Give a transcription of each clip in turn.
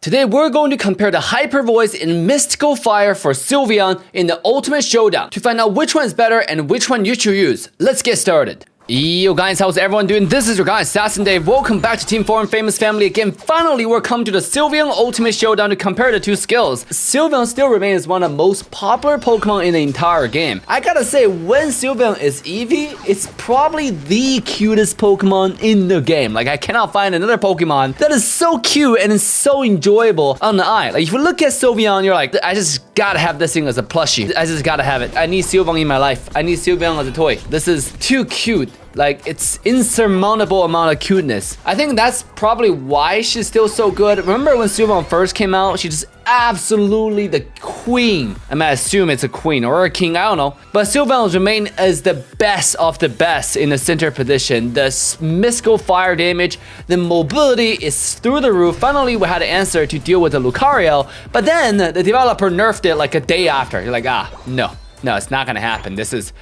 Today we're going to compare the Hyper Voice and Mystical Fire for Sylveon in the Ultimate Showdown to find out which one is better and which one you should use. Let's get started. Yo guys, how's everyone doing? This is your guy Assassin Dave. Welcome back to Team 4 and Famous Family again. Finally, we're coming to the Sylveon Ultimate Showdown to compare the two skills. Sylveon still remains one of the most popular Pokemon in the entire game. I gotta say, when Sylveon is Eevee, it's probably the cutest Pokemon in the game. Like, I cannot find another Pokemon that is so cute and is so enjoyable on the eye. Like, if you look at Sylveon, you're like, I just gotta have this thing as a plushie. I just gotta have it. I need Sylveon in my life. I need Sylveon as a toy. This is too cute. Like, it's insurmountable amount of cuteness. I think that's probably why she's still so good. Remember when Sylveon first came out? She just absolutely the queen. I might assume it's a queen or a king, I don't know. But Sylveon remained as the best of the best in the center position. The mystical fire damage, the mobility is through the roof. Finally, we had an answer to deal with the Lucario. But then the developer nerfed it like a day after. You're like, no, it's not gonna happen. This is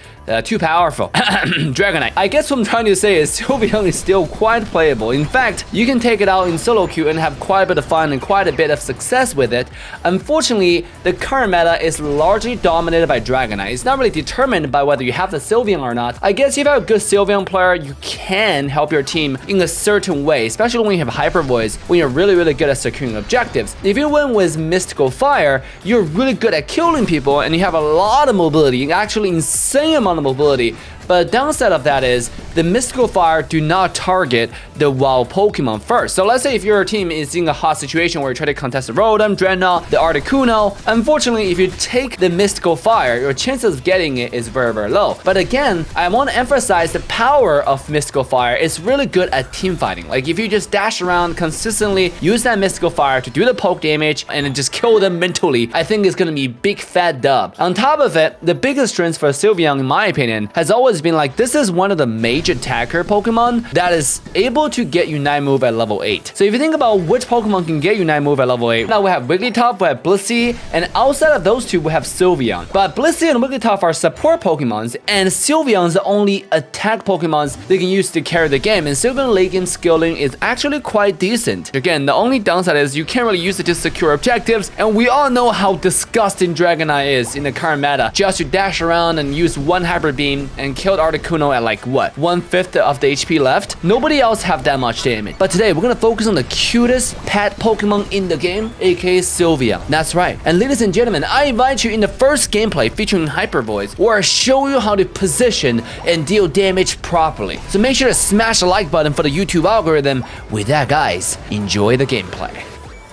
too powerful. Dragonite. I guess what I'm trying to say is Sylveon is still quite playable. In fact, you can take it out in solo queue and have quite a bit of fun and quite a bit of success with it. Unfortunately, the current meta is largely dominated by Dragonite. It's not really determined by whether you have the Sylveon or not. I guess if you have a good Sylveon player, you can help your team in a certain way, especially when you have Hyper Voice, when you're really good at securing objectives. If you win with Mystical Fire, you're really good at killing people and you have a lot of mobility, actually insane amount of mobility. But the downside of that is the Mystical Fire do not target the wild Pokemon first. So let's say if your team is in a hot situation where you try to contest the Rotom, Dreadnought, the Articuno, unfortunately, if you take the Mystical Fire, your chances of getting it is very low. But again, I want to emphasize the power of Mystical Fire is really good at team fighting. Like if you just dash around consistently, use that Mystical Fire to do the poke damage and then just kill them mentally, I think it's going to be big fat dub. On top of it, the biggest strength for Sylveon, in my opinion, has always been like this is one of the major attacker Pokemon that is able to get Unite move at level 8. So if you think about which Pokemon can get Unite move at level 8, now we have Wigglytuff, we have Blissey, and outside of those two, we have Sylveon. But Blissey and Wigglytuff are support Pokemons, and Sylveon is the only attack Pokemons they can use to carry the game, and Sylveon late game skilling is actually quite decent. Again, the only downside is you can't really use it to secure objectives, and we all know how disgusting Dragonite is in the current meta. Just to dash around and use one Hyper Beam and kill the Articuno at like what, 1/5 of the HP left. Nobody else have that much damage. But today we're gonna focus on the cutest pet Pokemon in the game, aka Sylveon. That's right. And ladies and gentlemen, I invite you in the first gameplay featuring Hyper Voice, where I show you how to position and deal damage properly. So make sure to smash the like button for the YouTube algorithm. With that, guys, enjoy the gameplay.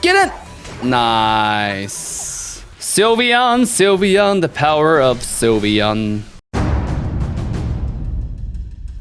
Get it? Nice. Sylveon, the power of Sylveon.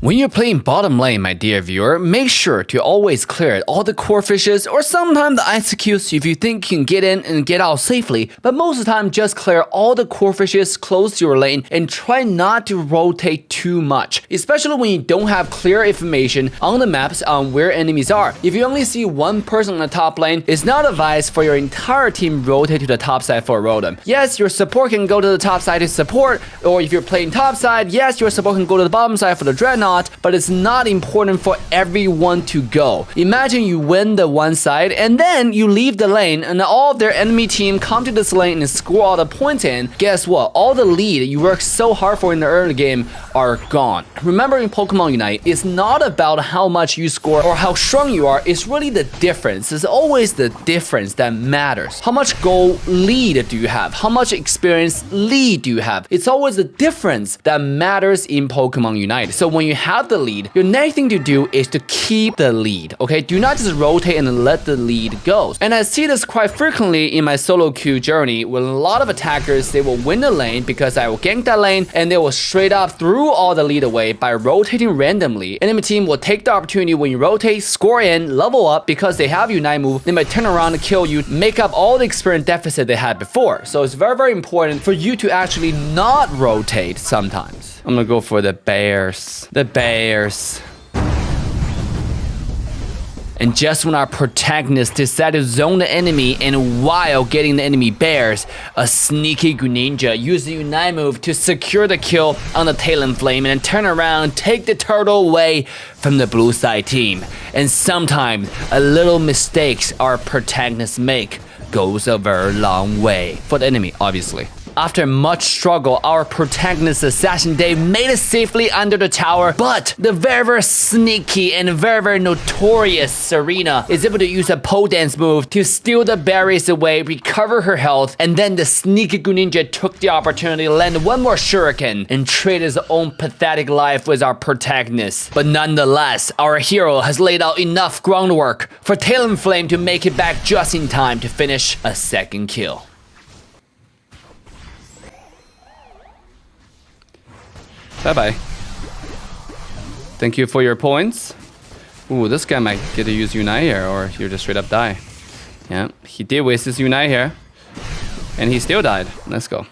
When you're playing bottom lane, my dear viewer, make sure to always clear all the core fishes or sometimes the executes if you think you can get in and get out safely, but most of the time just clear all the core fishes close to your lane and try not to rotate too much, especially when you don't have clear information on the maps on where enemies are. If you only see one person on the top lane, it's not advised for your entire team rotate to the top side for a Rotom. Yes, your support can go to the top side to support, or if you're playing top side, yes, your support can go to the bottom side for the Dreadnought, but it's not important for everyone to go. Imagine you win the one side and then you leave the lane and all of their enemy team come to this lane and score all the points in. Guess what? All the lead you worked so hard for in the early game are gone. Remember, in Pokemon Unite, it's not about how much you score or how strong you are. It's really the difference. It's always the difference that matters. How much goal lead do you have? How much experience lead do you have? It's always the difference that matters in Pokemon Unite. So when you have the lead, your next thing to do is to keep the lead, okay? Do not just rotate and let the lead go. And I see this quite frequently in my solo queue journey with a lot of attackers. They will win the lane because I will gank that lane and they will straight up throw all the lead away by rotating randomly. Enemy team will take the opportunity when you rotate, score in, level up because they have Unite move. They might turn around and kill you, make up all the experience deficit they had before. So it's very important for you to actually not rotate sometimes. I'm gonna go for the bears. The bears. And just when our protagonist decided to zone the enemy and while getting the enemy bears, a sneaky Greninja used the Unite move to secure the kill on the Talonflame and turn around and take the turtle away from the blue side team. And sometimes a little mistakes our protagonists make goes a very long way for the enemy, obviously. After much struggle, our protagonist Assassin Dave made it safely under the tower, but the very sneaky and very notorious Serena is able to use a pole dance move to steal the berries away, recover her health, and then the sneaky Greninja took the opportunity to land one more shuriken and trade his own pathetic life with our protagonist. But nonetheless, our hero has laid out enough groundwork for Talonflame to make it back just in time to finish a second kill. Bye-bye. Thank you for your points. Ooh, this guy might get to use Unite here, or he'll just straight up die. Yeah, he did waste his Unite here. And he still died. Let's go.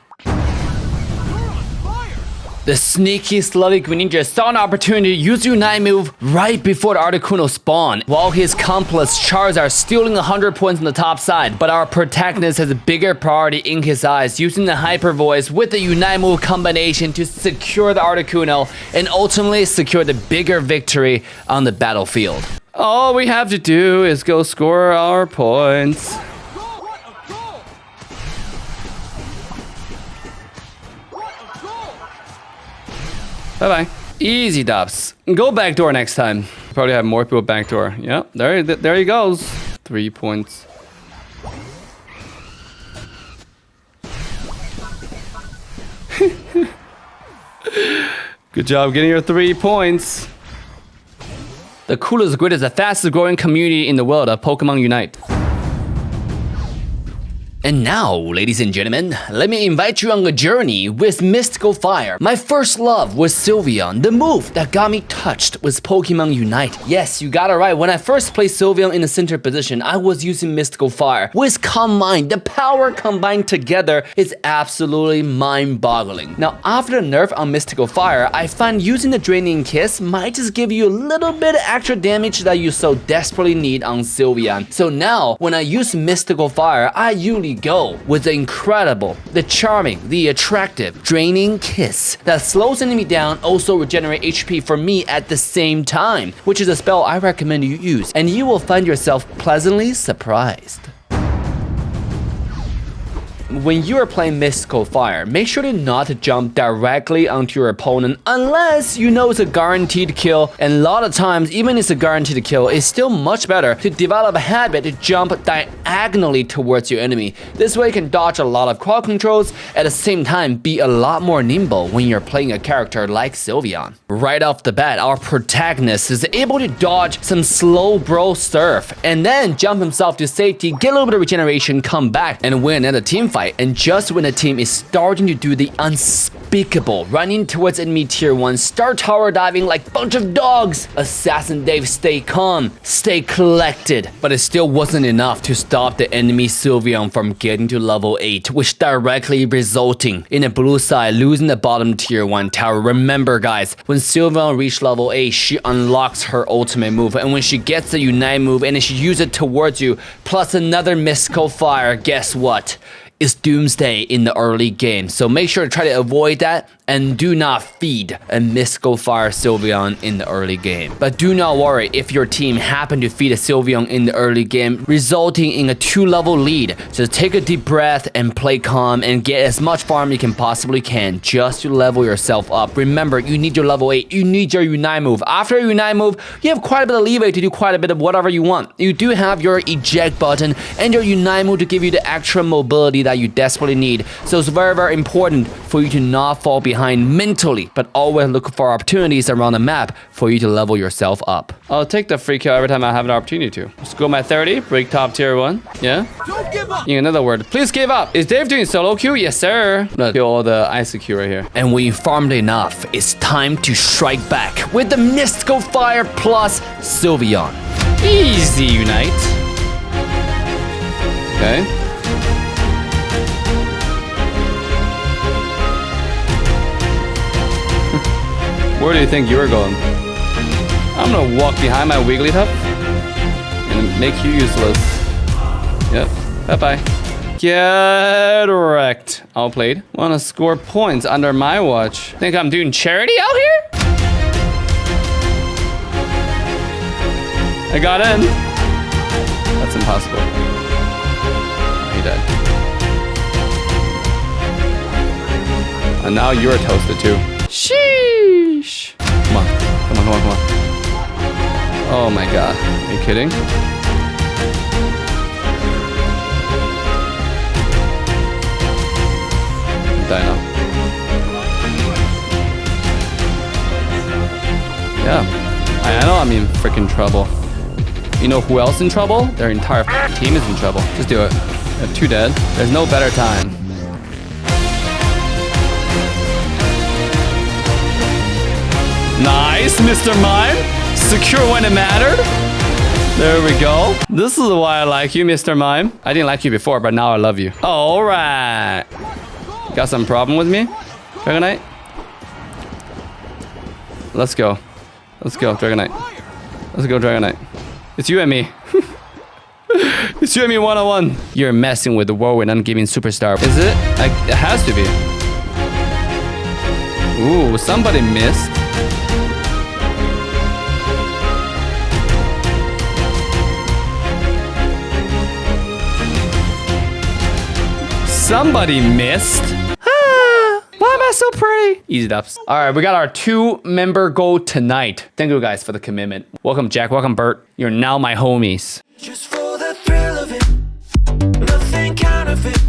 The sneaky slutty Greninja saw an opportunity to use the Unite move right before the Articuno spawned, while his accomplice Charizard stealing 100 points on the top side. But our protagonist has a bigger priority in his eyes, using the Hyper Voice with the Unite move combination to secure the Articuno and ultimately secure the bigger victory on the battlefield. All we have to do is go score our points. Bye-bye. Easy dubs. Go backdoor next time. Probably have more people backdoor. Yep, there he goes. 3 points. Good job getting your 3 points. The coolest grid is the fastest growing community in the world of Pokemon Unite. And now, ladies and gentlemen, let me invite you on a journey with Mystical Fire. My first love was Sylveon, the move that got me touched with Pokemon Unite. Yes, you got it right. When I first played Sylveon in the center position, I was using Mystical Fire. With Calm Mind, the power combined together is absolutely mind-boggling. Now, after the nerf on Mystical Fire, I find using the Draining Kiss might just give you a little bit of extra damage that you so desperately need on Sylveon. So now, when I use Mystical Fire, I usually go with the incredible, the charming, the attractive Draining Kiss that slows enemy down, also regenerate HP for me at the same time, which is a spell I recommend you use, and you will find yourself pleasantly surprised. When you are playing Mystical Fire, make sure to not jump directly onto your opponent unless you know it's a guaranteed kill, and a lot of times, even if it's a guaranteed kill, it's still much better to develop a habit to jump diagonally towards your enemy. This way you can dodge a lot of crowd controls, at the same time be a lot more nimble when you're playing a character like Sylveon. Right off the bat, our protagonist is able to dodge some slow bro surf, and then jump himself to safety, get a little bit of regeneration, come back, and win at a team fight. And just when the team is starting to do the unspeakable, running towards enemy tier 1, start tower diving like a bunch of dogs, Assassin Dave stay calm, stay collected. But it still wasn't enough to stop the enemy Sylveon from getting to level 8, which directly resulting in the blue side losing the bottom tier 1 tower. Remember guys, when Sylveon reached level 8, she unlocks her ultimate move, and when she gets the Unite move and she uses it towards you, plus another Mystical Fire, guess what? Is Doomsday in the early game. So make sure to try to avoid that and do not feed a Mystical Fire Sylveon in the early game. But do not worry if your team happen to feed a Sylveon in the early game, resulting in a 2-level lead. So take a deep breath and play calm and get as much farm you can possibly can just to level yourself up. Remember, you need your level 8, you need your Unite move. After your Unite move, you have quite a bit of leeway to do quite a bit of whatever you want. You do have your eject button and your Unite move to give you the extra mobility that you desperately need. So it's very, very important for you to not fall behind mentally, but always look for opportunities around the map for you to level yourself up. I'll take the free kill every time I have an opportunity to. Score my 30, break top tier 1. Yeah? Don't give up! In another word, please give up. Is Dave doing solo queue? Yes, sir. I'm gonna kill all the ICQ right here. And when you farmed enough, it's time to strike back with the Mystical Fire plus Sylveon. Easy Unite. Okay. Where do you think you're going? I'm gonna walk behind my Wigglytuff. Make you useless. Yep. Bye-bye. Get wrecked. Outplayed. Wanna score points under my watch. Think I'm doing charity out here? I got in. That's impossible. He died. And now you're toasted too. Sheesh. Come on. Come on, come on, come on. Oh my god. Are you kidding? Die now. Yeah. I know I'm in freaking trouble. You know who else in trouble? Their entire team is in trouble. Just do it. I have 2 dead. There's no better time. Nice, Mr. Mime. Secure when it mattered. There we go. This is why I like you, Mr. Mime. I didn't like you before, but now I love you. All right. Got some problem with me? Dragonite? Let's go. Let's go, Dragonite. Let's go, Dragonite. It's you and me. It's you and me one-on-one. You're messing with the world and I'm giving superstar. Is it? It has to be. Ooh, somebody missed. Somebody missed. Why am I so pretty? Easy dubs. All right, we got our 2-member goal tonight. Thank you guys for the commitment. Welcome, Jack. Welcome, Bert. You're now my homies. Just for the thrill of it, nothing counterfeit.